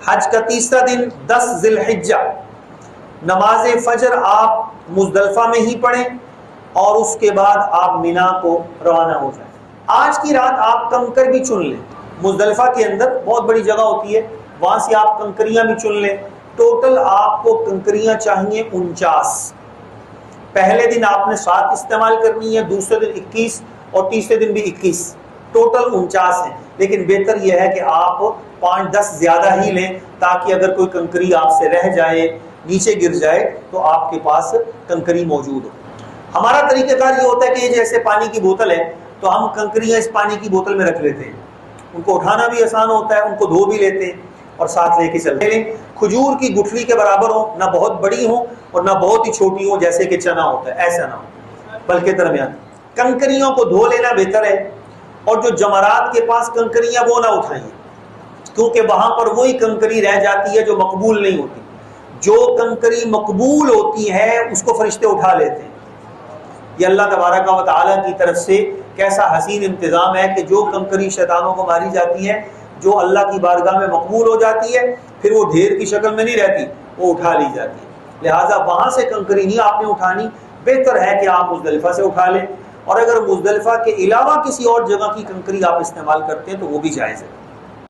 حج کا تیسرا دن 10 ذی الحجہ، نماز فجر آپ مزدلفہ میں ہی پڑھیں اور اس کے بعد آپ مینا کو روانہ ہو جائیں۔ آج کی رات آپ کنکر بھی چن لیں، مزدلفہ کے اندر بہت بڑی جگہ ہوتی ہے، وہاں سے آپ کنکریاں بھی چن لیں۔ ٹوٹل آپ کو کنکریاں چاہیے 49۔ پہلے دن آپ نے 7 استعمال کرنی ہے، دوسرے دن 21 اور تیسرے دن بھی 21، ٹوٹل 49 ہیں۔ لیکن بہتر یہ ہے کہ آپ 5-10 زیادہ ہی لیں تاکہ اگر کوئی کنکری آپ سے رہ جائے، نیچے گر جائے تو آپ کے پاس کنکری موجود ہو۔ ہمارا طریقہ کار یہ ہوتا ہے کہ یہ جیسے پانی کی بوتل ہے تو ہم کنکریاں اس پانی کی بوتل میں رکھ لیتے ہیں، ان کو اٹھانا بھی آسان ہوتا ہے، ان کو دھو بھی لیتے ہیں اور ساتھ لے کے چلتے ہیں۔ کھجور کی گٹھلی کے برابر ہو، نہ بہت بڑی ہو اور نہ بہت ہی چھوٹی ہو جیسے کہ چنا ہوتا ہے، ایسا نہ ہو، بلکہ درمیان۔ کنکریوں کو دھو لینا بہتر ہے، اور جو جمرات کے پاس کنکریاں وہ نہ اٹھائیں، کیونکہ وہاں پر وہی کنکری رہ جاتی ہے جو مقبول نہیں ہوتی۔ جو کنکری مقبول ہوتی ہے اس کو فرشتے اٹھا لیتے ہیں۔ یہ اللہ تبارک و تعالیٰ کی طرف سے کیسا حسین انتظام ہے کہ جو کنکری شیطانوں کو ماری جاتی ہے، جو اللہ کی بارگاہ میں مقبول ہو جاتی ہے، پھر وہ ڈھیر کی شکل میں نہیں رہتی، وہ اٹھا لی جاتی ہے۔ لہٰذا وہاں سے کنکری نہیں آپ نے اٹھانی، بہتر ہے کہ آپ مزدلفہ سے اٹھا لیں، اور اگر مزدلفہ کے علاوہ کسی اور جگہ کی کنکری آپ استعمال کرتے ہیں تو وہ بھی جائز ہے۔